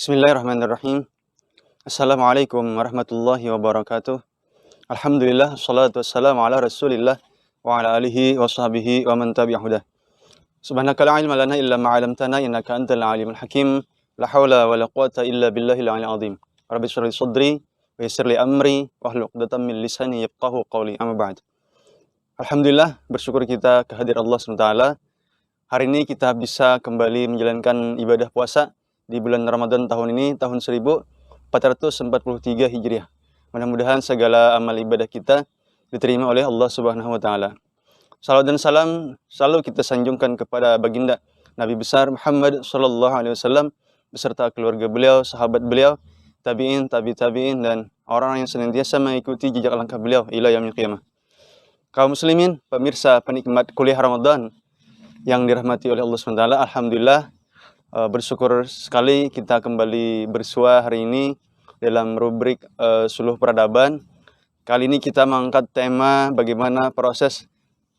Bismillahirrahmanirrahim. Assalamualaikum warahmatullahi wabarakatuh. Alhamdulillah, salatu wassalamu ala rasulillah wa ala alihi wa sahbihi wa man tabi'ahudah. Subhanaka la ilma lana illa ma 'allamtana innaka antal alimul hakim. La haula wa la quwata illa billahil 'aliyyil azim. Rabbi shrah li sadri wa yassir li amri wahlul 'uqdatam min lisani yafqahu qawli. Amma ba'd. Alhamdulillah, bersyukur kita kehadirat Allah SWT. Hari ini kita bisa kembali menjalankan ibadah puasa di bulan Ramadan tahun ini, tahun 1443 Hijriah. Mudah-mudahan segala amal ibadah kita diterima oleh Allah Subhanahu wa taala. Salawat dan salam selalu kita sanjungkan kepada baginda Nabi besar Muhammad sallallahu alaihi wasallam beserta keluarga beliau, sahabat beliau, tabi'in, tabi'in dan orang-orang yang senantiasa mengikuti jejak langkah beliau ila yaumil qiyamah. Kaum muslimin, pemirsa penikmat kuliah Ramadan yang dirahmati oleh Allah SWT, alhamdulillah bersyukur sekali kita kembali bersua hari ini dalam rubrik Suluh Peradaban. Kali ini kita mengangkat tema bagaimana proses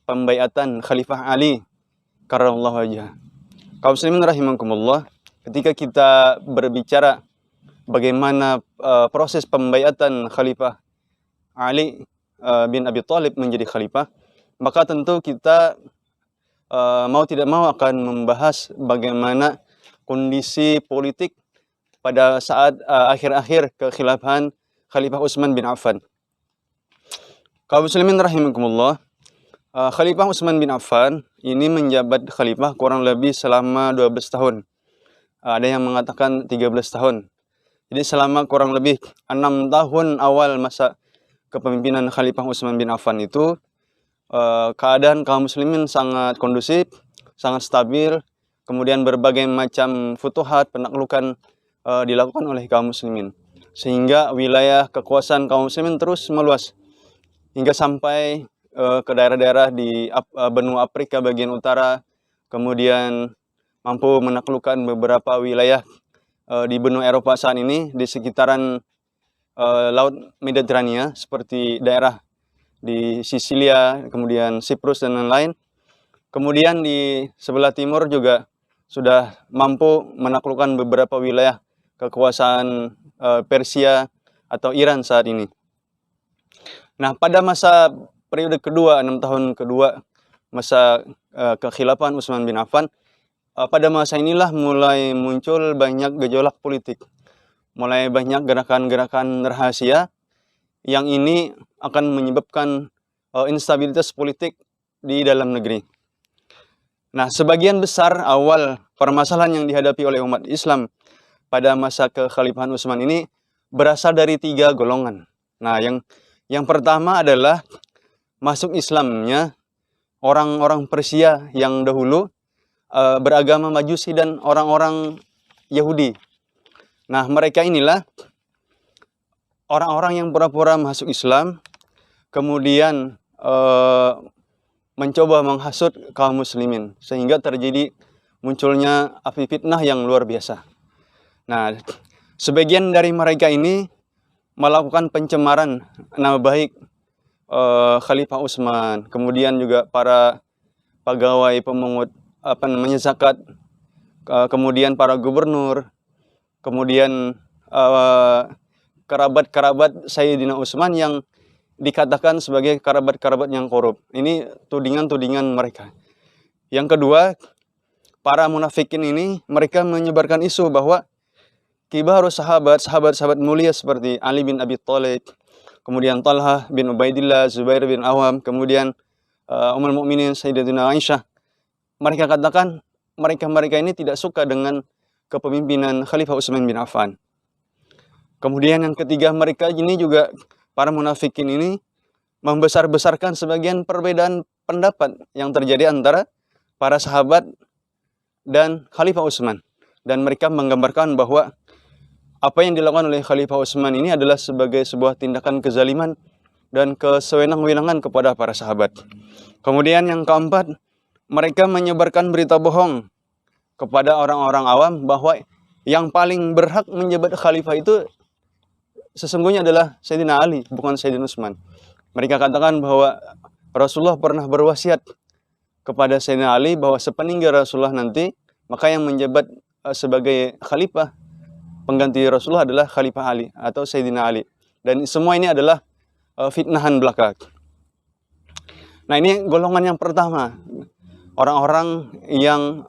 pembaiatan Khalifah Ali karramallahu wajhah. Kaum muslimin rahimakumullah, ketika kita berbicara bagaimana proses pembaiatan Khalifah Ali bin Abi Thalib menjadi khalifah, maka tentu kita mau tidak mau akan membahas bagaimana kondisi politik pada saat akhir-akhir kekhilafahan Khalifah Utsman bin Affan. Kaum muslimin rahimakumullah, Khalifah Utsman bin Affan ini menjabat khalifah kurang lebih selama 12 tahun. Ada yang mengatakan 13 tahun. Jadi selama kurang lebih 6 tahun awal masa kepemimpinan Khalifah Utsman bin Affan itu keadaan kaum muslimin sangat kondusif, sangat stabil. Kemudian berbagai macam futuhat, penaklukan dilakukan oleh kaum muslimin. Sehingga wilayah kekuasaan kaum muslimin terus meluas. Hingga sampai ke daerah-daerah di benua Afrika bagian utara. Kemudian mampu menaklukkan beberapa wilayah di benua Eropa saat ini. Di sekitaran Laut Mediterania seperti daerah di Sisilia, kemudian Siprus dan lain-lain. Kemudian di sebelah timur juga sudah mampu menaklukkan beberapa wilayah kekuasaan Persia atau Iran saat ini. Nah, pada masa periode kedua, 6 tahun kedua masa kekhilafahan Utsman bin Affan, pada masa inilah mulai muncul banyak gejolak politik. Mulai banyak gerakan-gerakan rahasia yang ini akan menyebabkan instabilitas politik di dalam negeri. Nah, sebagian besar awal permasalahan yang dihadapi oleh umat Islam pada masa kekhalifahan Utsman ini berasal dari 3 golongan. Nah, yang pertama adalah masuk Islamnya orang-orang Persia yang dahulu beragama Majusi dan orang-orang Yahudi. Nah, mereka inilah orang-orang yang pura-pura masuk Islam, kemudian mencoba menghasut kaum muslimin, sehingga terjadi munculnya api fitnah yang luar biasa. Nah, sebagian dari mereka ini melakukan pencemaran nama baik Khalifah Utsman, kemudian juga para pegawai pemungut zakat, kemudian para gubernur, kemudian kerabat-kerabat Sayyidina Utsman yang dikatakan sebagai kerabat-kerabat yang korup. Ini tudingan-tudingan mereka. Yang kedua, para munafikin ini mereka menyebarkan isu bahwa kibarus sahabat mulia seperti Ali bin Abi Thalib, kemudian Talhah bin Ubaidillah, Zubair bin Awam, kemudian Ummul Mukminin Sayyidatina Aisyah. Mereka katakan mereka ini tidak suka dengan kepemimpinan Khalifah Utsman bin Affan. Kemudian yang ketiga, mereka ini juga para munafikin ini membesar-besarkan sebagian perbedaan pendapat yang terjadi antara para sahabat dan Khalifah Utsman. Dan mereka menggambarkan bahwa apa yang dilakukan oleh Khalifah Utsman ini adalah sebagai sebuah tindakan kezaliman dan kesewenang-wenangan kepada para sahabat. Kemudian yang keempat, mereka menyebarkan berita bohong kepada orang-orang awam bahwa yang paling berhak menjabat khalifah itu sesungguhnya adalah Sayyidina Ali, bukan Sayyidina Utsman. Mereka katakan bahwa Rasulullah pernah berwasiat kepada Sayyidina Ali bahwa sepeninggal Rasulullah nanti, maka yang menjabat sebagai khalifah pengganti Rasulullah adalah Khalifah Ali atau Sayyidina Ali. Dan semua ini adalah fitnahan belaka. Nah, ini golongan yang pertama, orang-orang yang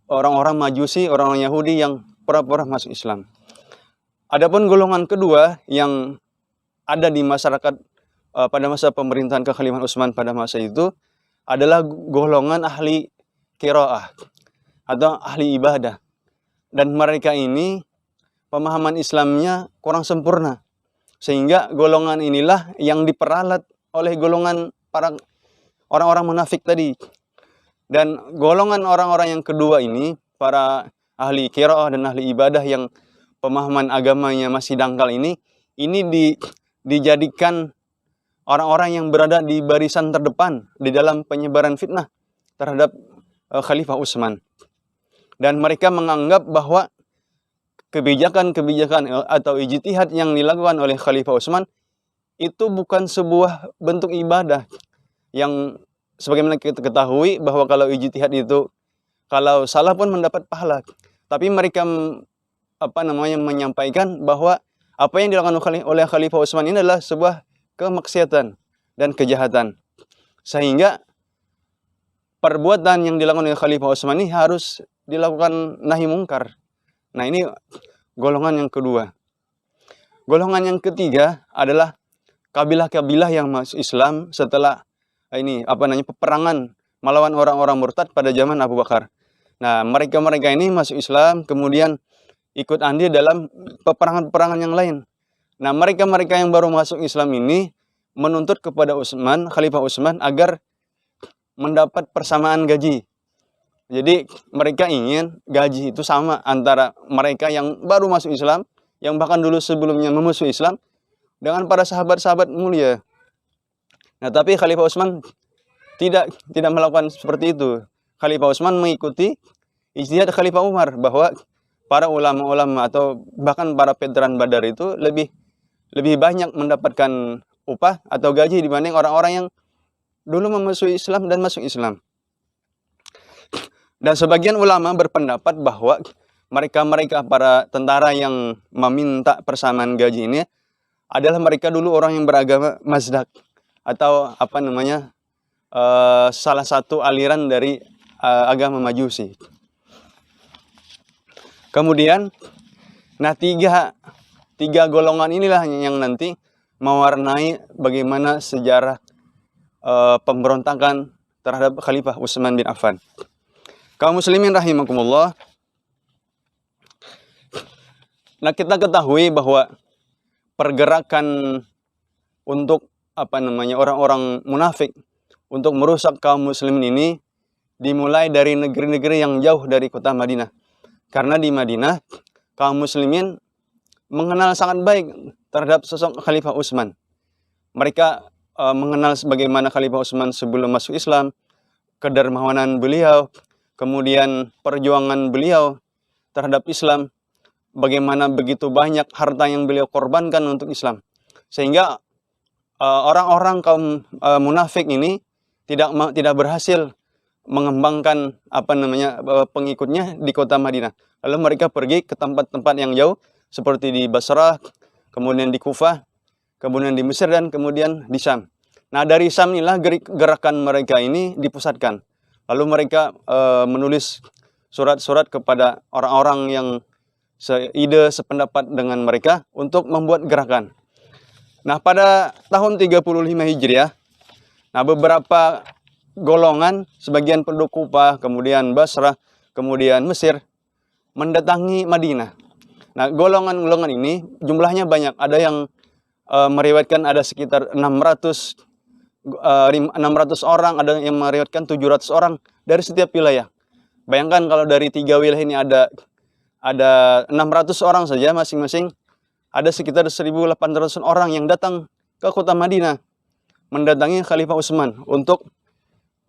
orang-orang Majusi, orang-orang Yahudi yang pura-pura masuk Islam. Adapun golongan kedua yang ada di masyarakat pada masa pemerintahan kekhalifahan Utsman pada masa itu adalah golongan ahli qiraah atau ahli ibadah. Dan mereka ini pemahaman Islamnya kurang sempurna. Sehingga golongan inilah yang diperalat oleh golongan para orang-orang munafik tadi. Dan golongan orang-orang yang kedua ini, para ahli qiraah dan ahli ibadah yang pemahaman agamanya masih dangkal ini dijadikan orang-orang yang berada di barisan terdepan di dalam penyebaran fitnah terhadap Khalifah Utsman. Dan mereka menganggap bahwa kebijakan-kebijakan atau ijtihad yang dilakukan oleh Khalifah Utsman itu bukan sebuah bentuk ibadah yang sebagaimana kita ketahui bahwa kalau ijtihad itu kalau salah pun mendapat pahala. Tapi mereka menyampaikan bahwa apa yang dilakukan oleh Khalifah Utsman ini adalah sebuah kemaksiatan dan kejahatan. Sehingga perbuatan yang dilakukan oleh Khalifah Utsman ini harus dilakukan nahi mungkar. Nah, ini golongan yang kedua. Golongan yang ketiga adalah kabilah-kabilah yang masuk Islam setelah peperangan melawan orang-orang murtad pada zaman Abu Bakar. Nah, mereka-mereka ini masuk Islam kemudian ikut andil dalam peperangan-peperangan yang lain. Nah, mereka-mereka yang baru masuk Islam ini menuntut kepada Khalifah Utsman agar mendapat persamaan gaji. Jadi mereka ingin gaji itu sama antara mereka yang baru masuk Islam, yang bahkan dulu sebelumnya memusuhi Islam, dengan para sahabat-sahabat mulia. Nah, tapi Khalifah Utsman tidak melakukan seperti itu. Khalifah Utsman mengikuti ijtihad Khalifah Umar bahwa para ulama-ulama atau bahkan para veteran Badar itu lebih banyak mendapatkan upah atau gaji dibanding orang-orang yang dulu memusuhi Islam dan masuk Islam. Dan sebagian ulama berpendapat bahwa mereka para tentara yang meminta persamaan gaji ini adalah mereka dulu orang yang beragama Mazdak atau salah satu aliran dari agama Majusi. Kemudian, nah tiga golongan inilah yang nanti mewarnai bagaimana sejarah pemberontakan terhadap Khalifah Utsman bin Affan. Kaum muslimin rahimakumullah. Nah, kita ketahui bahwa pergerakan untuk orang-orang munafik untuk merusak kaum muslimin ini dimulai dari negeri-negeri yang jauh dari kota Madinah. Karena di Madinah kaum muslimin mengenal sangat baik terhadap sosok Khalifah Utsman. Mereka mengenal bagaimana Khalifah Utsman sebelum masuk Islam, kedermawanan beliau, kemudian perjuangan beliau terhadap Islam, bagaimana begitu banyak harta yang beliau korbankan untuk Islam. Sehingga orang-orang kaum munafik ini tidak berhasil mengembangkan pengikutnya di kota Madinah. Lalu mereka pergi ke tempat-tempat yang jauh seperti di Basrah, kemudian di Kufah, kemudian di Mesir, dan kemudian di Syam. Nah, dari Syam inilah gerakan mereka ini dipusatkan. Lalu mereka menulis surat-surat kepada orang-orang yang seide, sependapat dengan mereka untuk membuat gerakan. Nah, pada tahun 35 Hijriah, nah beberapa golongan, sebagian penduduk Kufah, kemudian Basrah, kemudian Mesir, mendatangi Madinah. Nah, golongan-golongan ini jumlahnya banyak. Ada yang meriwayatkan ada sekitar 600 orang, ada yang meriwayatkan 700 orang dari setiap wilayah. Bayangkan kalau dari 3 wilayah ini ada 600 orang saja masing-masing, ada sekitar 1.800 orang yang datang ke kota Madinah mendatangi Khalifah Utsman untuk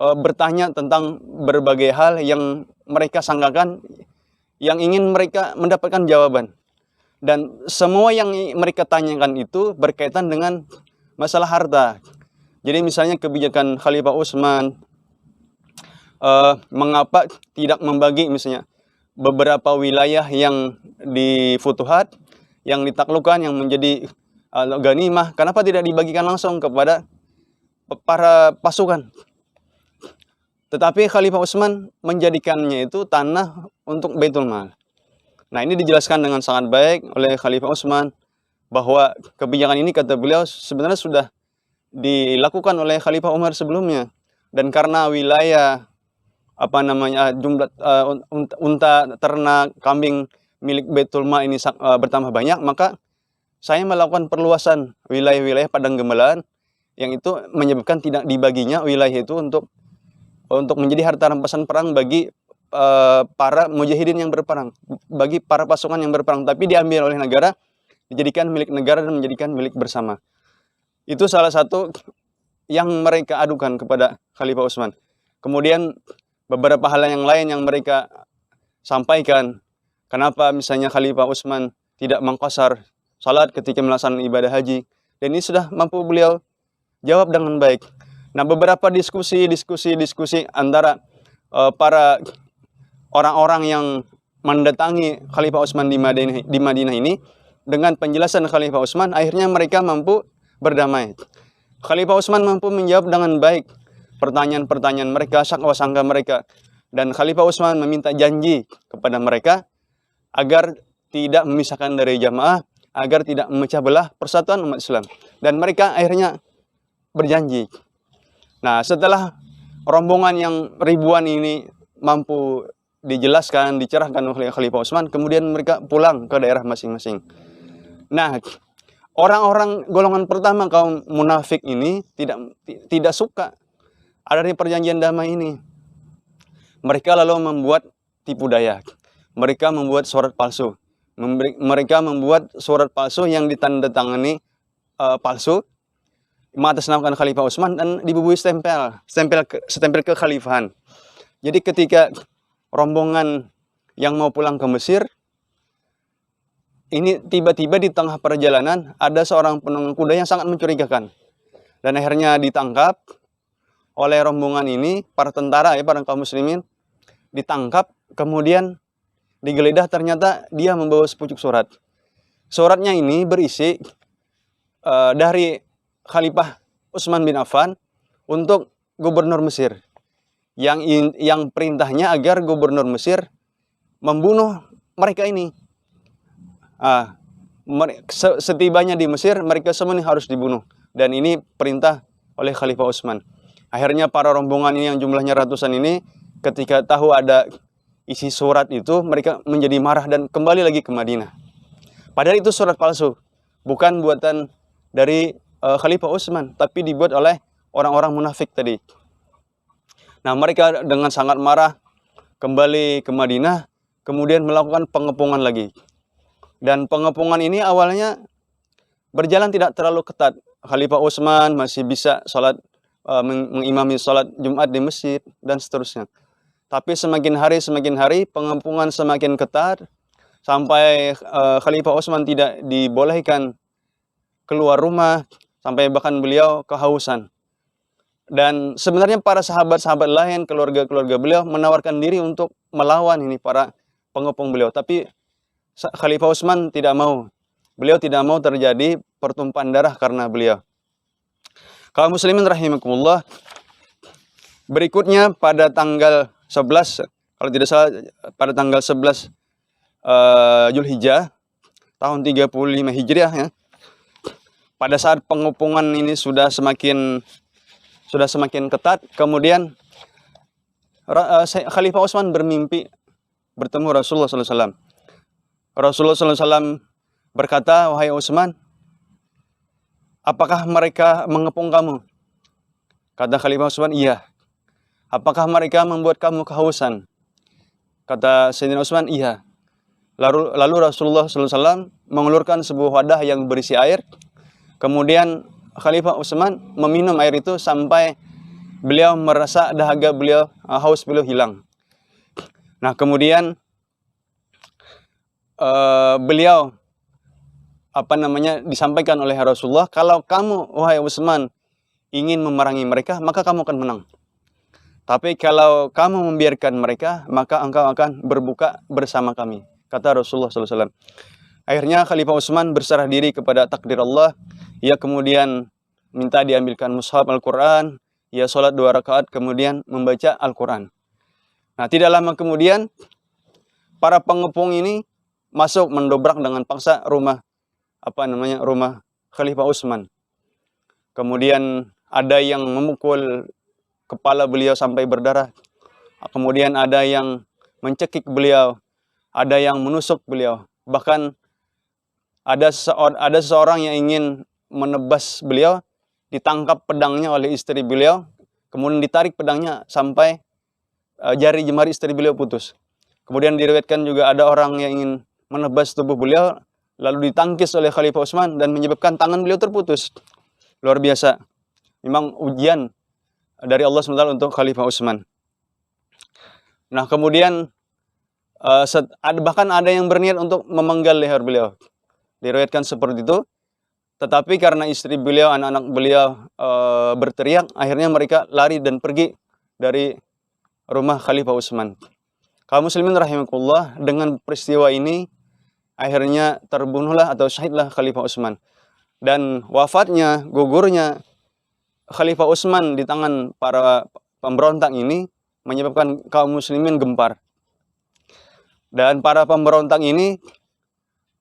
bertanya tentang berbagai hal yang mereka sangkakan, yang ingin mereka mendapatkan jawaban. Dan semua yang mereka tanyakan itu berkaitan dengan masalah harta. Jadi misalnya kebijakan Khalifah Utsman, mengapa tidak membagi misalnya beberapa wilayah yang di Futuhat, yang ditaklukkan, yang menjadi ghanimah, kenapa tidak dibagikan langsung kepada para pasukan? Tetapi Khalifah Utsman menjadikannya itu tanah untuk Baitul Mal. Nah, ini dijelaskan dengan sangat baik oleh Khalifah Utsman bahwa kebijakan ini, kata beliau, sebenarnya sudah dilakukan oleh Khalifah Umar sebelumnya, dan karena wilayah jumlah unta, ternak, kambing milik Baitul Mal ini bertambah banyak, maka saya melakukan perluasan wilayah-wilayah padang gembalaan, yang itu menyebabkan tidak dibaginya wilayah itu untuk menjadi harta rampasan perang bagi para mujahidin yang berperang, bagi para pasukan yang berperang, tapi diambil oleh negara, dijadikan milik negara dan menjadikan milik bersama. Itu salah satu yang mereka adukan kepada Khalifah Utsman. Kemudian beberapa hal yang lain yang mereka sampaikan, kenapa misalnya Khalifah Utsman tidak mengqasar salat ketika melaksanakan ibadah haji, dan ini sudah mampu beliau jawab dengan baik. Nah, beberapa diskusi antara para orang-orang yang mendatangi Khalifah Utsman di Madinah ini, dengan penjelasan Khalifah Utsman, akhirnya mereka mampu berdamai. Khalifah Utsman mampu menjawab dengan baik pertanyaan-pertanyaan mereka, syakwa-sangka mereka, dan Khalifah Utsman meminta janji kepada mereka agar tidak memisahkan dari jamaah, agar tidak memecah belah persatuan umat Islam, dan mereka akhirnya berjanji. Nah, setelah rombongan yang ribuan ini mampu dijelaskan, dicerahkan oleh Khalifah Utsman, kemudian mereka pulang ke daerah masing-masing. Nah, orang-orang golongan pertama, kaum munafik ini, tidak suka adanya perjanjian damai ini. Mereka lalu membuat tipu daya. Mereka membuat surat palsu. Mereka membuat surat palsu yang ditandatangani palsu, mengatasnamakan Khalifah Utsman, dan dibubui stempel kekhalifahan. Jadi ketika rombongan yang mau pulang ke Mesir, ini tiba-tiba di tengah perjalanan ada seorang penunggang kuda yang sangat mencurigakan, dan akhirnya ditangkap oleh rombongan ini, para tentara para kaum muslimin ditangkap, kemudian digeledah, ternyata dia membawa sepucuk surat. Suratnya ini berisi dari Khalifah Utsman bin Affan untuk gubernur Mesir, yang perintahnya agar gubernur Mesir membunuh mereka ini. Setibanya di Mesir, mereka semua ini harus dibunuh, dan ini perintah oleh Khalifah Utsman. Akhirnya para rombongan ini yang jumlahnya ratusan ini, ketika tahu ada isi surat itu, mereka menjadi marah dan kembali lagi ke Madinah. Padahal itu surat palsu, bukan buatan dari Khalifah Utsman, tapi dibuat oleh orang-orang munafik tadi. Nah, mereka dengan sangat marah kembali ke Madinah, kemudian melakukan pengepungan lagi. Dan pengepungan ini awalnya berjalan tidak terlalu ketat. Khalifah Utsman masih bisa mengimami sholat Jumat di masjid dan seterusnya. Tapi semakin hari pengepungan semakin ketat, sampai Khalifah Utsman tidak dibolehkan keluar rumah, sampai bahkan beliau kehausan. Dan sebenarnya para sahabat-sahabat lain, keluarga-keluarga beliau menawarkan diri untuk melawan ini para pengepung beliau, tapi Khalifah Utsman tidak mau. Beliau tidak mau terjadi pertumpahan darah karena beliau. Kaum muslimin rahimakumullah, berikutnya pada tanggal 11, kalau tidak salah pada tanggal 11 Zulhijjah tahun 35 Hijriah ya. Pada saat pengepungan ini sudah semakin ketat, kemudian Khalifah Utsman bermimpi bertemu Rasulullah SAW. Rasulullah SAW berkata, "Wahai Utsman, apakah mereka mengepung kamu?" Kata Khalifah Utsman, "Iya." "Apakah mereka membuat kamu kehausan?" Kata Sayyidina Utsman, "Iya." Lalu Rasulullah SAW mengelurkan sebuah wadah yang berisi air. Kemudian Khalifah Utsman meminum air itu sampai beliau merasa dahaga beliau, haus beliau hilang. Nah, kemudian beliau disampaikan oleh Rasulullah, "Kalau kamu, wahai Utsman, ingin memerangi mereka, maka kamu akan menang. Tapi kalau kamu membiarkan mereka, maka engkau akan berbuka bersama kami, kata Rasulullah SAW. Akhirnya Khalifah Utsman berserah diri kepada takdir Allah. Ia kemudian minta diambilkan mushaf Al-Quran. Ia sholat 2 rakaat kemudian membaca Al-Quran. Nah, tidak lama kemudian para pengepung ini masuk mendobrak dengan paksa rumah Khalifah Utsman. Kemudian ada yang memukul kepala beliau sampai berdarah. Kemudian ada yang mencekik beliau, ada yang menusuk beliau. Bahkan ada seseorang yang ingin menebas beliau, ditangkap pedangnya oleh istri beliau, kemudian ditarik pedangnya sampai jari jemari istri beliau putus. Kemudian diriwayatkan juga ada orang yang ingin menebas tubuh beliau, lalu ditangkis oleh Khalifah Utsman dan menyebabkan tangan beliau terputus. Luar biasa. Memang ujian dari Allah SWT untuk Khalifah Utsman. Nah, kemudian bahkan ada yang berniat untuk memenggal leher beliau. Diriwayatkan seperti itu. Tetapi karena istri beliau, anak-anak beliau berteriak, akhirnya mereka lari dan pergi dari rumah Khalifah Utsman. Kaum muslimin rahimakumullah, dengan peristiwa ini akhirnya terbunuhlah atau syahidlah Khalifah Utsman. Dan wafatnya, gugurnya Khalifah Utsman di tangan para pemberontak ini menyebabkan kaum muslimin gempar. Dan para pemberontak ini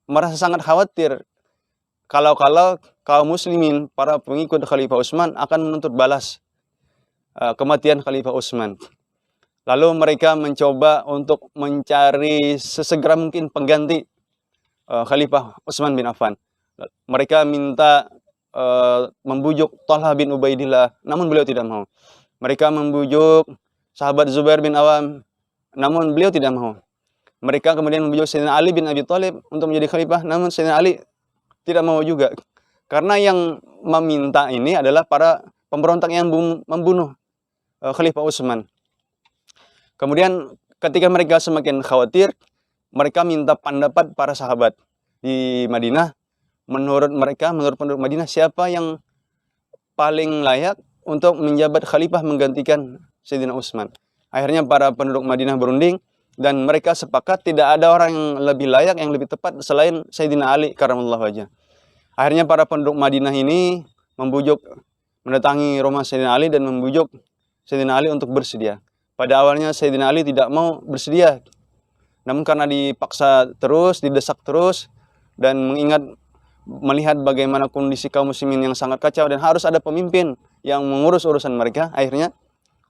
merasa sangat khawatir kalau kaum muslimin, para pengikut Khalifah Utsman akan menuntut balas kematian Khalifah Utsman. Lalu mereka mencoba untuk mencari sesegera mungkin pengganti Khalifah Utsman bin Affan. Mereka minta membujuk Thalhah bin Ubaidillah, namun beliau tidak mau. Mereka membujuk sahabat Zubair bin Awam, namun beliau tidak mau. Mereka kemudian membujuk Sayyidina Ali bin Abi Thalib untuk menjadi khalifah, namun Sayyidina Ali tidak mau juga. Karena yang meminta ini adalah para pemberontak yang membunuh Khalifah Utsman. Kemudian ketika mereka semakin khawatir, mereka minta pendapat para sahabat di Madinah. Menurut mereka, menurut penduduk Madinah, siapa yang paling layak untuk menjabat khalifah menggantikan Sayyidina Utsman. Akhirnya para penduduk Madinah berunding dan mereka sepakat tidak ada orang yang lebih layak, yang lebih tepat selain Sayyidina Ali karamallahu wajhah. Akhirnya para penduduk Madinah ini mendatangi rumah Sayyidina Ali dan membujuk Sayyidina Ali untuk bersedia. Pada awalnya Sayyidina Ali tidak mau bersedia. Namun karena dipaksa terus, didesak terus, dan melihat bagaimana kondisi kaum muslimin yang sangat kacau dan harus ada pemimpin yang mengurus urusan mereka, akhirnya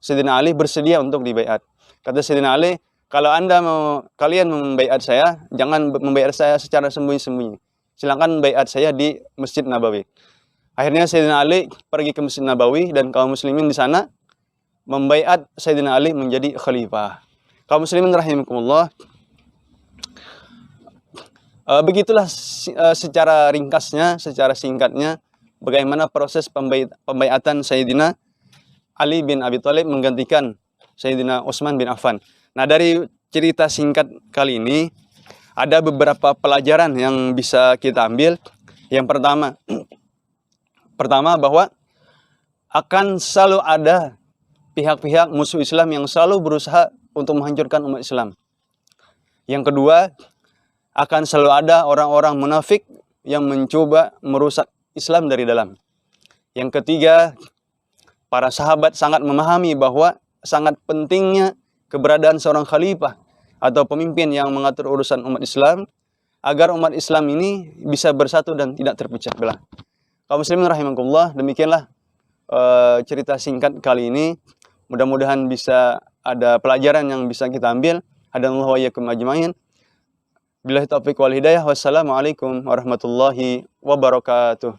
Sayyidina Ali bersedia untuk dibaiat. Kata Sayyidina Ali, kalau kalian membaiat saya, jangan membaiat saya secara sembunyi-sembunyi. Silakan baiat saya di Masjid Nabawi. Akhirnya Sayyidina Ali pergi ke Masjid Nabawi dan kaum muslimin di sana membaiat Sayyidina Ali menjadi khalifah. Kaum muslimin rahimakumullah, begitulah secara ringkasnya, secara singkatnya, bagaimana proses pembaiatan Sayyidina Ali bin Abi Thalib menggantikan Sayyidina Utsman bin Affan. Nah, dari cerita singkat kali ini, ada beberapa pelajaran yang bisa kita ambil. Yang pertama bahwa akan selalu ada pihak-pihak musuh Islam yang selalu berusaha untuk menghancurkan umat Islam. Yang kedua, akan selalu ada orang-orang munafik yang mencoba merusak Islam dari dalam. Yang ketiga, para sahabat sangat memahami bahwa sangat pentingnya keberadaan seorang khalifah atau pemimpin yang mengatur urusan umat Islam agar umat Islam ini bisa bersatu dan tidak terpecah belah. Kaum muslimin rahimakumullah, demikianlah cerita singkat kali ini. Mudah-mudahan bisa ada pelajaran yang bisa kita ambil. Hadanallahu wa iyyakum ajmain. Billahi taufiq wal hidayah. Wassalamualaikum warahmatullahi wabarakatuh.